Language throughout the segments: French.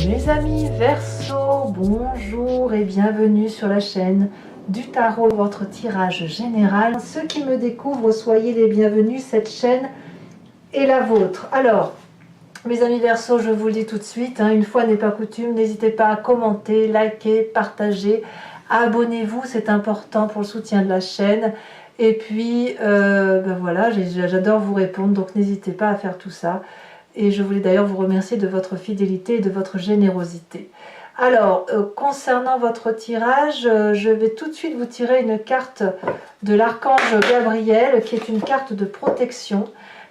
Mes amis Verseau, bonjour et bienvenue sur la chaîne du tarot, votre tirage général. Ceux qui me découvrent, soyez les bienvenus, cette chaîne est la vôtre. Alors, mes amis Verseau, je vous le dis tout de suite, une fois n'est pas coutume, n'hésitez pas à commenter, liker, partager, abonnez-vous, c'est important pour le soutien de la chaîne. Et puis, voilà, j'adore vous répondre, donc n'hésitez pas à faire tout ça. Et je voulais d'ailleurs vous remercier de votre fidélité et de votre générosité. Alors, concernant votre tirage, je vais tout de suite vous tirer une carte de l'archange Gabriel, qui est une carte de protection,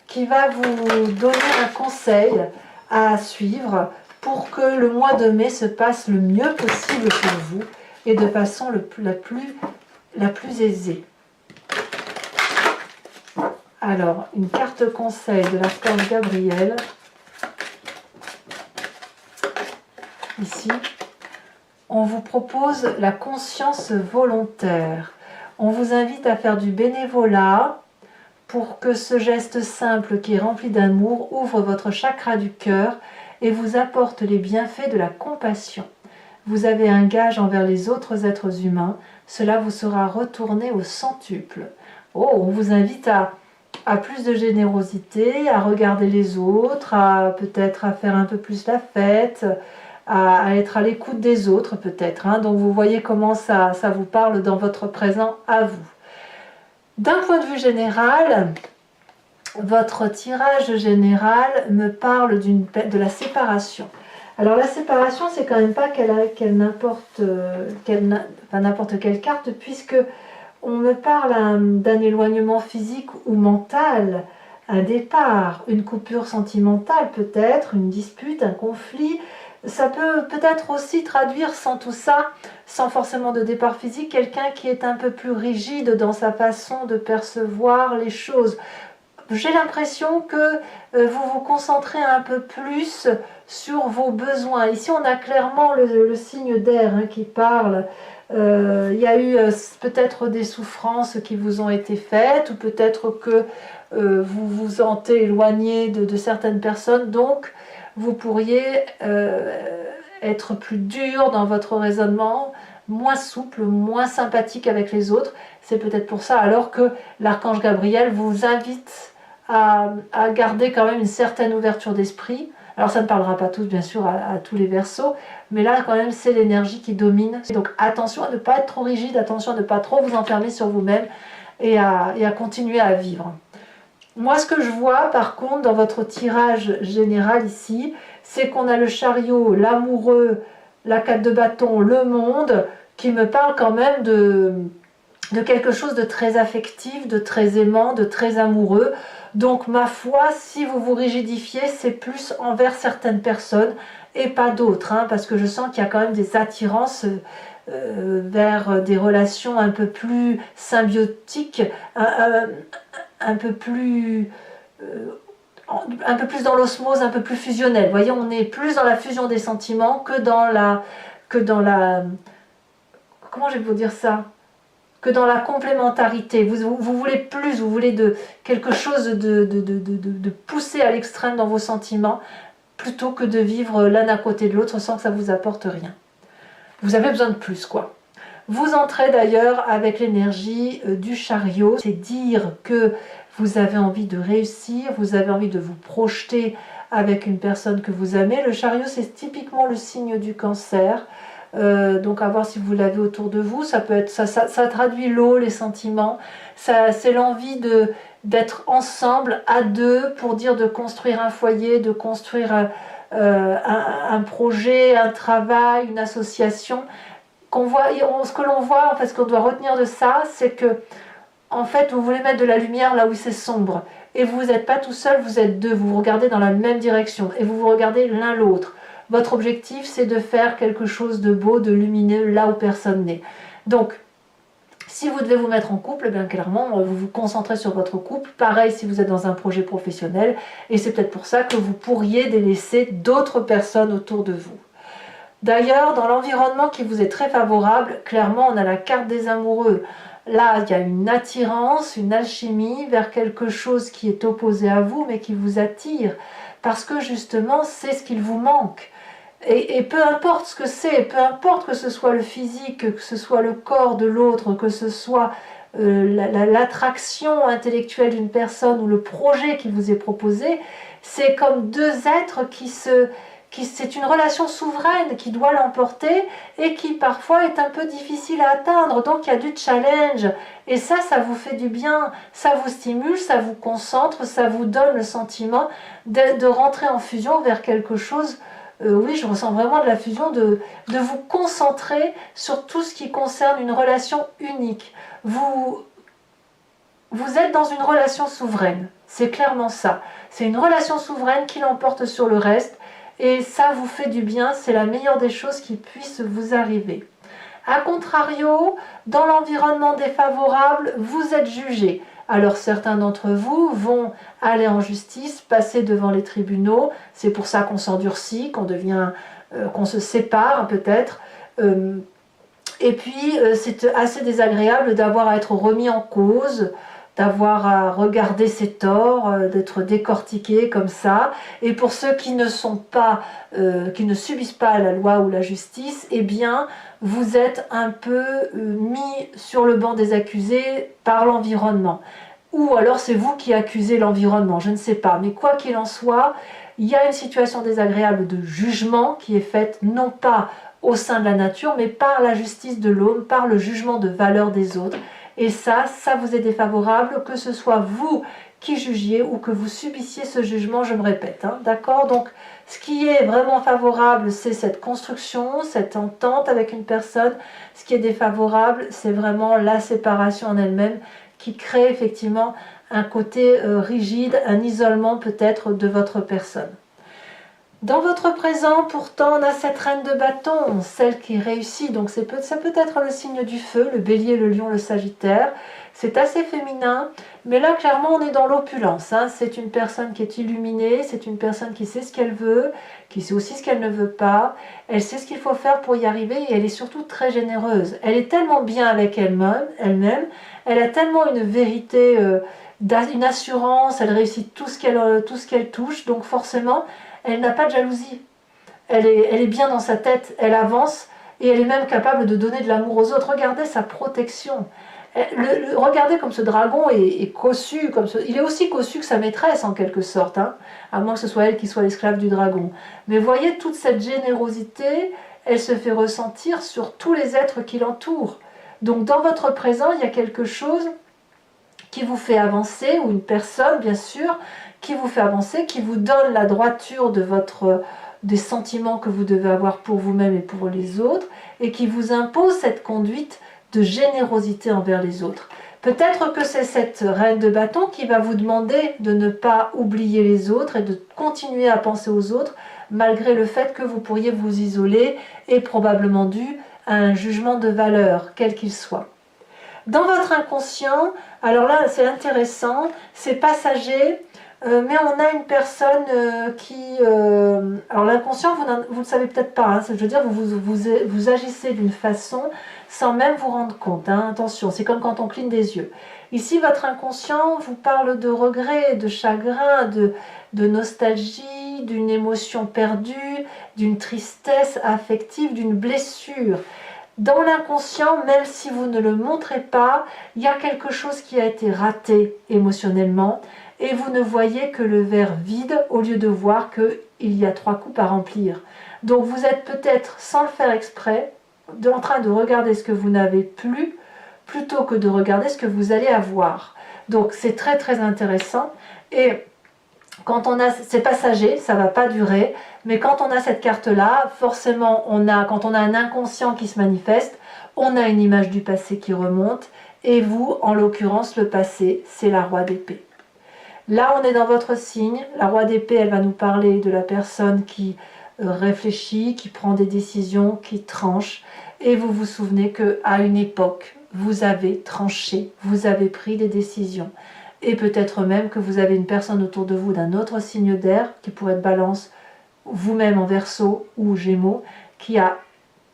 qui va vous donner un conseil à suivre pour que le mois de mai se passe le mieux possible pour vous et de façon la plus aisée. Alors, une carte conseil de l'archange Gabriel. Ici, on vous propose la conscience volontaire. On vous invite à faire du bénévolat pour que ce geste simple qui est rempli d'amour ouvre votre chakra du cœur et vous apporte les bienfaits de la compassion. Vous avez un gage envers les autres êtres humains, cela vous sera retourné au centuple. Oh, on vous invite à plus de générosité, à regarder les autres, peut-être à faire un peu plus la fête, à être à l'écoute des autres peut-être. Donc vous voyez comment ça vous parle dans votre présent à vous. D'un point de vue général, votre tirage général me parle de la séparation. Alors la séparation, c'est quand même pas n'importe quelle carte, puisque on me parle d'un éloignement physique ou mental, un départ, une coupure sentimentale peut-être, une dispute, un conflit. Ça peut peut-être aussi traduire sans tout ça, sans forcément de départ physique, quelqu'un qui est un peu plus rigide dans sa façon de percevoir les choses. J'ai l'impression que vous vous concentrez un peu plus sur vos besoins. Ici, on a clairement le signe d'air qui parle. Il y a eu peut-être des souffrances qui vous ont été faites, ou peut-être que vous vous sentez éloigné de certaines personnes, donc vous pourriez être plus dur dans votre raisonnement, moins souple, moins sympathique avec les autres. C'est peut-être pour ça alors que l'archange Gabriel vous invite à garder quand même une certaine ouverture d'esprit. Alors ça ne parlera pas tous, bien sûr, à tous les Verseaux, mais là quand même c'est l'énergie qui domine. Donc attention à ne pas être trop rigide, attention à ne pas trop vous enfermer sur vous-même et à continuer à vivre. Moi, ce que je vois, par contre, dans votre tirage général ici, c'est qu'on a le chariot, l'amoureux, la 4 de bâton, le monde, qui me parle quand même de quelque chose de très affectif, de très aimant, de très amoureux. Donc, ma foi, si vous vous rigidifiez, c'est plus envers certaines personnes et pas d'autres, parce que je sens qu'il y a quand même des attirances vers des relations un peu plus symbiotiques, un peu plus dans l'osmose, un peu plus fusionnelle. Vous voyez, on est plus dans la fusion des sentiments que dans la comment je vais vous dire ça, que dans la complémentarité. Vous voulez plus, vous voulez quelque chose de poussé à l'extrême dans vos sentiments, plutôt que de vivre l'un à côté de l'autre sans que ça vous apporte rien. Vous avez besoin de plus, quoi. Vous entrez d'ailleurs avec l'énergie du chariot, c'est dire que vous avez envie de réussir, vous avez envie de vous projeter avec une personne que vous aimez. Le chariot, c'est typiquement le signe du cancer, donc à voir si vous l'avez autour de vous. Ça peut être, ça traduit l'eau, les sentiments, c'est l'envie d'être ensemble, à deux, pour dire de construire un foyer, de construire un projet, un travail, une association. Ce que l'on voit, en fait, ce qu'on doit retenir de ça, c'est que en fait, vous voulez mettre de la lumière là où c'est sombre. Et vous n'êtes pas tout seul, vous êtes deux. Vous vous regardez dans la même direction. Et vous vous regardez l'un l'autre. Votre objectif, c'est de faire quelque chose de beau, de lumineux, là où personne n'est. Donc, si vous devez vous mettre en couple, bien clairement, vous vous concentrez sur votre couple. Pareil si vous êtes dans un projet professionnel. Et c'est peut-être pour ça que vous pourriez délaisser d'autres personnes autour de vous. D'ailleurs, dans l'environnement qui vous est très favorable, clairement, on a la carte des amoureux. Là, il y a une attirance, une alchimie vers quelque chose qui est opposé à vous, mais qui vous attire. Parce que justement, c'est ce qu'il vous manque. Et peu importe ce que c'est, peu importe que ce soit le physique, que ce soit le corps de l'autre, que ce soit l'attraction intellectuelle d'une personne ou le projet qui vous est proposé, c'est comme deux êtres c'est une relation souveraine qui doit l'emporter et qui parfois est un peu difficile à atteindre. Donc il y a du challenge et ça vous fait du bien, ça vous stimule, ça vous concentre, ça vous donne le sentiment de rentrer en fusion vers quelque chose. Oui, je ressens vraiment de la fusion, de vous concentrer sur tout ce qui concerne une relation unique. Vous êtes dans une relation souveraine, c'est clairement ça. C'est une relation souveraine qui l'emporte sur le reste et ça vous fait du bien, c'est la meilleure des choses qui puisse vous arriver. A contrario, dans l'environnement défavorable, vous êtes jugé. Alors certains d'entre vous vont aller en justice, passer devant les tribunaux, c'est pour ça qu'on s'endurcit, qu'on se sépare peut-être. Et puis c'est assez désagréable d'avoir à être remis en cause, d'avoir à regarder ses torts, d'être décortiqué comme ça. Et pour ceux qui ne subissent pas la loi ou la justice, eh bien, vous êtes un peu mis sur le banc des accusés par l'environnement. Ou alors c'est vous qui accusez l'environnement, je ne sais pas. Mais quoi qu'il en soit, il y a une situation désagréable de jugement qui est faite non pas au sein de la nature, mais par la justice de l'homme, par le jugement de valeur des autres. Et ça vous est défavorable, que ce soit vous qui jugiez ou que vous subissiez ce jugement, je me répète. D'accord? Donc, ce qui est vraiment favorable, c'est cette construction, cette entente avec une personne. Ce qui est défavorable, c'est vraiment la séparation en elle-même qui crée effectivement un côté rigide, un isolement peut-être de votre personne. Dans votre présent, pourtant, on a cette reine de bâton, celle qui réussit. Donc ça peut être le signe du feu, le bélier, le lion, le sagittaire. C'est assez féminin, mais là, clairement, on est dans l'opulence. C'est une personne qui est illuminée, c'est une personne qui sait ce qu'elle veut, qui sait aussi ce qu'elle ne veut pas. Elle sait ce qu'il faut faire pour y arriver et elle est surtout très généreuse. Elle est tellement bien avec elle-même, elle a tellement une vérité, une assurance, elle réussit tout ce qu'elle touche, donc forcément, elle n'a pas de jalousie. Elle est bien dans sa tête, elle avance et elle est même capable de donner de l'amour aux autres. Regardez sa protection. Regardez comme ce dragon est cossu. Il est aussi cossu que sa maîtresse en quelque sorte, à moins que ce soit elle qui soit l'esclave du dragon. Mais voyez toute cette générosité, elle se fait ressentir sur tous les êtres qui l'entourent. Donc dans votre présent, il y a quelque chose qui vous fait avancer, ou une personne bien sûr, qui vous fait avancer, qui vous donne la droiture des sentiments que vous devez avoir pour vous-même et pour les autres, et qui vous impose cette conduite de générosité envers les autres. Peut-être que c'est cette reine de bâton qui va vous demander de ne pas oublier les autres et de continuer à penser aux autres, malgré le fait que vous pourriez vous isoler, et probablement dû à un jugement de valeur, quel qu'il soit. Dans votre inconscient, alors là c'est intéressant, c'est passager, mais on a une personne alors l'inconscient, vous ne le savez peut-être pas, je veux dire, vous agissez d'une façon sans même vous rendre compte, attention, c'est comme quand on cligne des yeux. Ici, votre inconscient vous parle de regret, de chagrin, de nostalgie, d'une émotion perdue, d'une tristesse affective, d'une blessure. Dans l'inconscient, même si vous ne le montrez pas, il y a quelque chose qui a été raté émotionnellement et vous ne voyez que le verre vide au lieu de voir qu'il y a 3 coupes à remplir. Donc vous êtes peut-être, sans le faire exprès, en train de regarder ce que vous n'avez plus plutôt que de regarder ce que vous allez avoir. Donc c'est très très intéressant et quand on a, c'est passager, ça ne va pas durer, mais quand on a cette carte-là, forcément, quand on a un inconscient qui se manifeste, on a une image du passé qui remonte, et vous, en l'occurrence, le passé, c'est la roi d'épée. Là, on est dans votre signe, la roi d'épée, elle va nous parler de la personne qui réfléchit, qui prend des décisions, qui tranche, et vous vous souvenez qu'à une époque, vous avez tranché, vous avez pris des décisions. Et peut-être même que vous avez une personne autour de vous d'un autre signe d'air, qui pourrait être Balance, vous-même en Verseau ou Gémeaux, qui a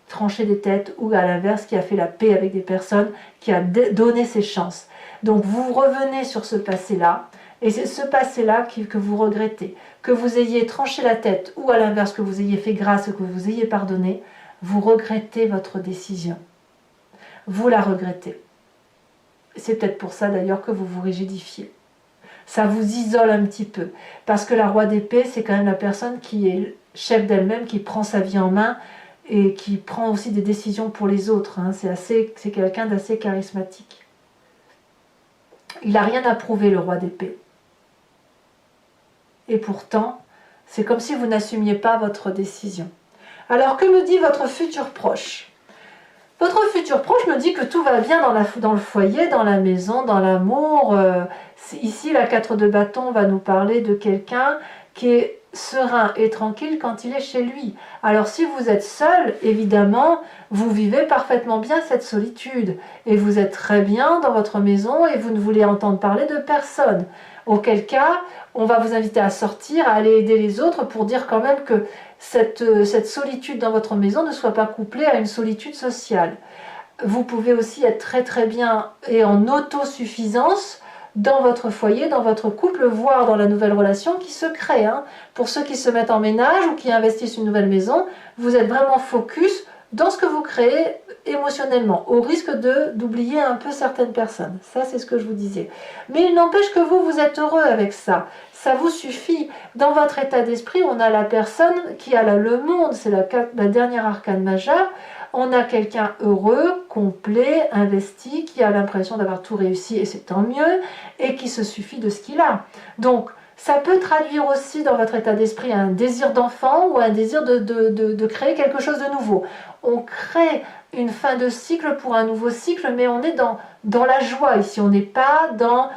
tranché des têtes, ou à l'inverse, qui a fait la paix avec des personnes, qui a donné ses chances. Donc vous revenez sur ce passé-là, et c'est ce passé-là que vous regrettez. que vous ayez tranché la tête ou à l'inverse que vous ayez fait grâce, que vous ayez pardonné, vous regrettez votre décision. Vous la regrettez. C'est peut-être pour ça d'ailleurs que vous vous rigidifiez. Ça vous isole un petit peu. Parce que la roi d'épée, c'est quand même la personne qui est chef d'elle-même, qui prend sa vie en main et qui prend aussi des décisions pour les autres. Hein. C'est quelqu'un d'assez charismatique. Il n'a rien à prouver, le roi d'épée. Et pourtant, c'est comme si vous n'assumiez pas votre décision. Alors, que me dit votre futur proche? Votre futur proche me dit que tout va bien dans le foyer, dans la maison, dans l'amour. Ici, la 4 de bâton va nous parler de quelqu'un qui est serein et tranquille quand il est chez lui. Alors si vous êtes seul, évidemment, vous vivez parfaitement bien cette solitude. Et vous êtes très bien dans votre maison et vous ne voulez entendre parler de personne. Auquel cas, on va vous inviter à sortir, à aller aider les autres pour dire quand même que cette solitude dans votre maison ne soit pas couplée à une solitude sociale. Vous pouvez aussi être très très bien et en autosuffisance dans votre foyer, dans votre couple, voire dans la nouvelle relation qui se crée. Hein. Pour ceux qui se mettent en ménage ou qui investissent une nouvelle maison, vous êtes vraiment focus dans ce que vous créez émotionnellement, au risque d'oublier un peu certaines personnes. Ça, c'est ce que je vous disais. Mais il n'empêche que vous êtes heureux avec ça. Ça vous suffit. Dans votre état d'esprit, on a la personne qui a le monde, c'est la dernière arcane majeure. On a quelqu'un heureux, complet, investi, qui a l'impression d'avoir tout réussi, et c'est tant mieux, et qui se suffit de ce qu'il a. Donc, ça peut traduire aussi dans votre état d'esprit un désir d'enfant ou un désir de créer quelque chose de nouveau. On crée une fin de cycle pour un nouveau cycle, mais on est dans la joie ici. On n'est pas dans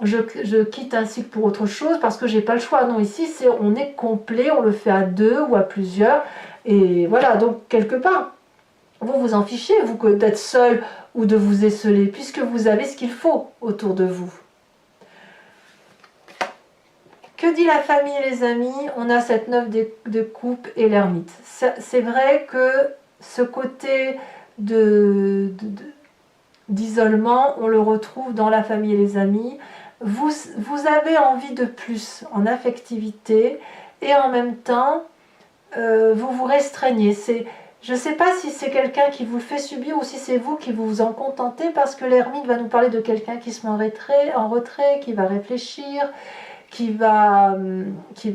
je quitte un cycle pour autre chose parce que j'ai pas le choix. Non, ici on est complet, on le fait à deux ou à plusieurs. Et voilà, donc quelque part, vous vous en fichez, vous d'être seul ou de vous esseler, puisque vous avez ce qu'il faut autour de vous. Que dit la famille et les amis? On a cette 9 de coupe et l'ermite. C'est vrai que ce côté d'isolement, on le retrouve dans la famille et les amis. Vous avez envie de plus en affectivité et en même temps, vous vous restreignez. Je ne sais pas si c'est quelqu'un qui vous le fait subir ou si c'est vous qui vous en contentez, parce que l'ermite va nous parler de quelqu'un qui se met en retrait, qui va réfléchir, qui va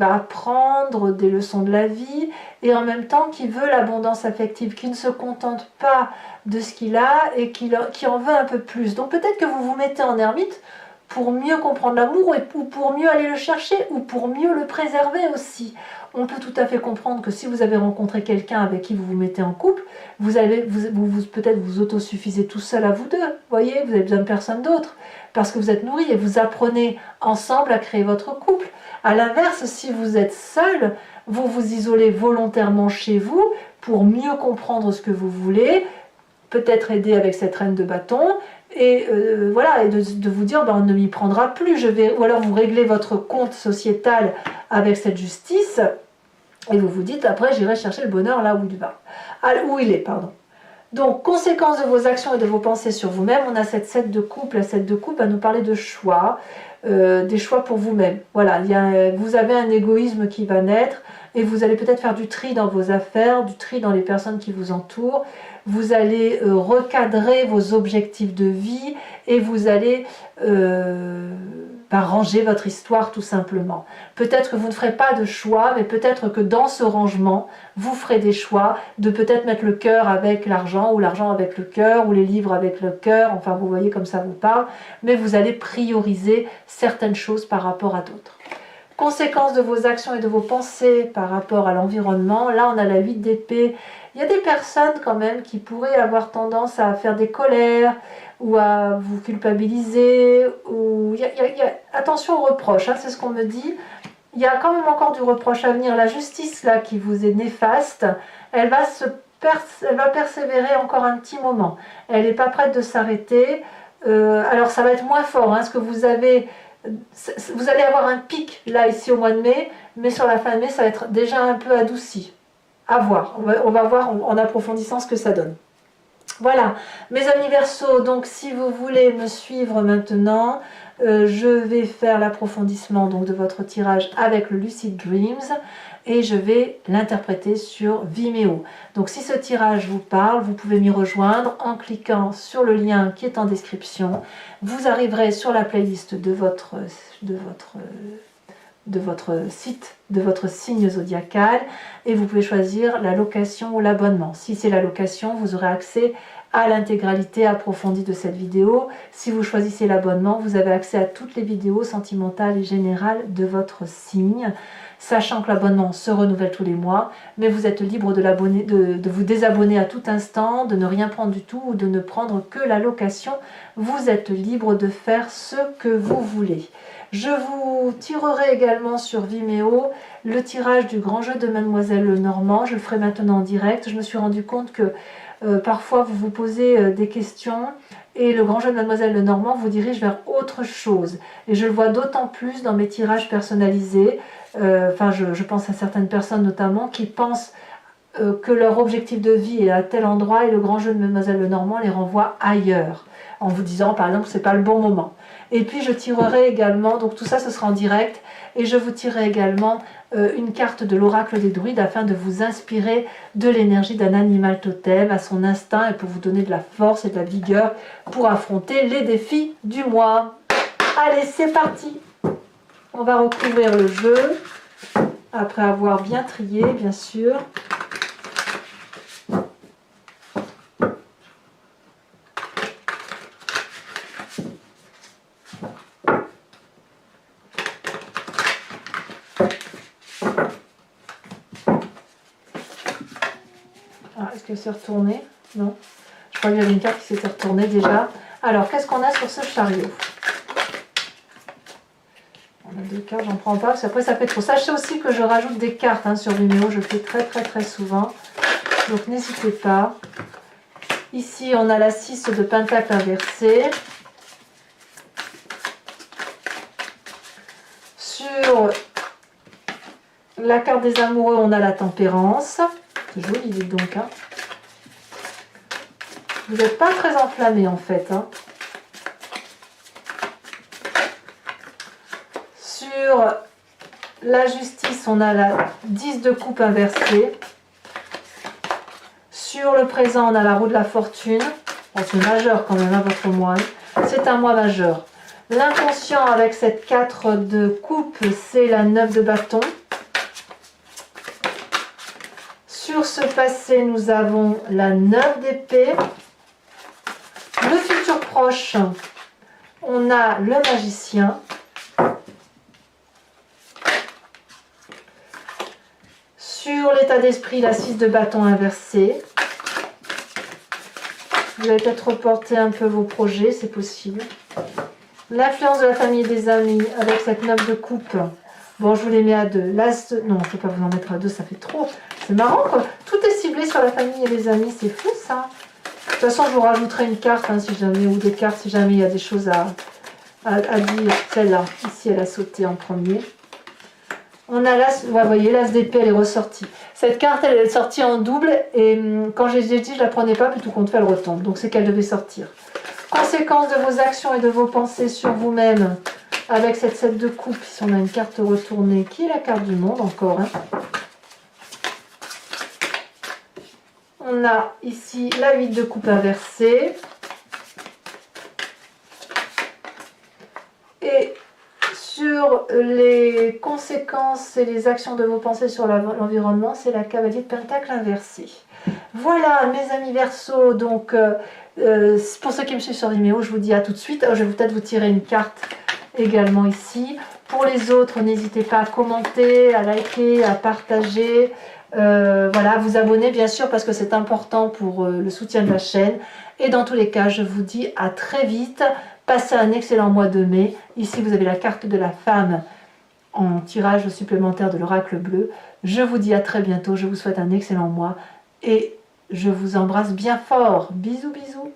apprendre des leçons de la vie et en même temps qui veut l'abondance affective, qui ne se contente pas de ce qu'il a et qui en veut un peu plus. Donc peut-être que vous vous mettez en ermite pour mieux comprendre l'amour ou pour mieux aller le chercher ou pour mieux le préserver aussi. On peut tout à fait comprendre que si vous avez rencontré quelqu'un avec qui vous vous mettez en couple, peut-être vous autosuffisez tout seul à vous deux. Vous voyez, vous avez besoin de personne d'autre parce que vous êtes nourris et vous apprenez ensemble à créer votre couple. À l'inverse, si vous êtes seul, vous vous isolez volontairement chez vous pour mieux comprendre ce que vous voulez, peut-être aider avec cette reine de bâton, et voilà, et de vous dire on ne m'y prendra plus, ou alors vous réglez votre compte sociétal avec cette justice et vous vous dites après j'irai chercher le bonheur là où il est, pardon. Donc conséquence de vos actions et de vos pensées sur vous-même, on a cette 7 de coupe. La 7 de coupe va nous parler de choix, des choix pour vous-même. Voilà, vous avez un égoïsme qui va naître et vous allez peut-être faire du tri dans vos affaires, du tri dans les personnes qui vous entourent. Vous allez recadrer vos objectifs de vie et vous allez ranger votre histoire tout simplement. Peut-être que vous ne ferez pas de choix, mais peut-être que dans ce rangement, vous ferez des choix de peut-être mettre le cœur avec l'argent ou l'argent avec le cœur ou les livres avec le cœur. Enfin, vous voyez comme ça vous parle, mais vous allez prioriser certaines choses par rapport à d'autres. Conséquence de vos actions et de vos pensées par rapport à l'environnement. Là, on a la 8 d'épée. Il y a des personnes quand même qui pourraient avoir tendance à faire des colères ou à vous culpabiliser. Attention aux reproches, hein, c'est ce qu'on me dit. Il y a quand même encore du reproche à venir. La justice là qui vous est néfaste, elle va persévérer encore un petit moment. Elle n'est pas prête de s'arrêter. Alors ça va être moins fort. Hein, ce que vous allez avoir un pic là ici au mois de mai, mais sur la fin de mai ça va être déjà un peu adouci. À voir, on va voir en approfondissant ce que ça donne. Voilà, mes amis Verseaux, donc si vous voulez me suivre maintenant, je vais faire l'approfondissement de votre tirage avec le Lucid Dreams et je vais l'interpréter sur Vimeo. Donc si ce tirage vous parle, vous pouvez m'y rejoindre en cliquant sur le lien qui est en description. Vous arriverez sur la playlist de votre site, de votre signe zodiacal, et vous pouvez choisir la location ou l'abonnement. Si c'est la location, vous aurez accès à l'intégralité approfondie de cette vidéo. Si vous choisissez l'abonnement, vous avez accès à toutes les vidéos sentimentales et générales de votre signe, sachant que l'abonnement se renouvelle tous les mois, mais vous êtes libre de vous désabonner à tout instant, de ne rien prendre du tout ou de ne prendre que la location. Vous êtes libre de faire ce que vous voulez. Je vous tirerai également sur Vimeo le tirage du grand jeu de Mademoiselle Lenormand. Je le ferai maintenant en direct. Je me suis rendu compte que parfois vous vous posez des questions et le grand jeu de Mademoiselle Lenormand vous dirige vers autre chose. Et je le vois d'autant plus dans mes tirages personnalisés. Je pense à certaines personnes notamment qui pensent que leur objectif de vie est à tel endroit et le grand jeu de Mademoiselle Lenormand les renvoie ailleurs, en vous disant par exemple que ce n'est pas le bon moment. Et puis je tirerai également, donc tout ça ce sera en direct, et je vous tirerai également une carte de l'oracle des druides afin de vous inspirer de l'énergie d'un animal totem à son instinct et pour vous donner de la force et de la vigueur pour affronter les défis du mois. Allez, c'est parti! On va recouvrir le jeu, après avoir bien trié bien sûr. Est-ce que c'est retourné? Non. Je crois qu'il y avait une carte qui s'était retournée déjà. Alors, qu'est-ce qu'on a sur ce chariot? On a deux cartes, j'en prends pas, parce qu'après ça fait trop. Sachez aussi que je rajoute des cartes sur Vimeo, je le fais très souvent. Donc, n'hésitez pas. Ici, on a la 6 de pentacle inversée. Sur la carte des amoureux, on a la tempérance. C'est joli, dites donc. Vous n'êtes pas très enflammé en fait. Sur la justice, on a la 10 de coupe inversée. Sur le présent, on a la roue de la fortune. Bon, c'est majeur quand même, votre mois. C'est un mois majeur. L'inconscient avec cette 4 de coupe, c'est la 9 de bâton. Sur ce passé, nous avons la 9 d'épée. Le futur proche, on a le magicien. Sur l'état d'esprit, la 6 de bâton inversé. Vous allez peut-être reporter un peu vos projets, c'est possible. L'influence de la famille et des amis avec cette 9 de coupe. Bon, je vous les mets à 2. L'as de... Non, je ne peux pas vous en mettre à 2, ça fait trop. C'est marrant, quoi. Tout est ciblé sur la famille et les amis, c'est fou, ça. De toute façon, je vous rajouterai une carte, si jamais, ou des cartes, si jamais il y a des choses à dire. Celle-là, ici, elle a sauté en premier. On a l'as, vous voyez, l'as d'épée, elle est ressortie. Cette carte, elle est sortie en double, et quand j'ai dit, je la prenais pas, puis tout compte fait, elle retombe. Donc, c'est qu'elle devait sortir. Conséquence de vos actions et de vos pensées sur vous-même, avec cette 7 de coupe, si on a une carte retournée, qui est la carte du monde, encore. On a ici la 8 de coupe inversée. Et sur les conséquences et les actions de vos pensées sur l'environnement, c'est la cavalier de pentacle inversée. Voilà, mes amis Verseaux, donc pour ceux qui me suivent sur Vimeo, je vous dis à tout de suite. Je vais peut-être vous tirer une carte également ici. Pour les autres, n'hésitez pas à commenter, à liker, à partager. Voilà, à vous abonner bien sûr parce que c'est important pour le soutien de la chaîne. Et dans tous les cas, je vous dis à très vite. Passez un excellent mois de mai. Ici, vous avez la carte de la femme en tirage supplémentaire de l'oracle bleu. Je vous dis à très bientôt. Je vous souhaite un excellent mois et je vous embrasse bien fort. Bisous, bisous.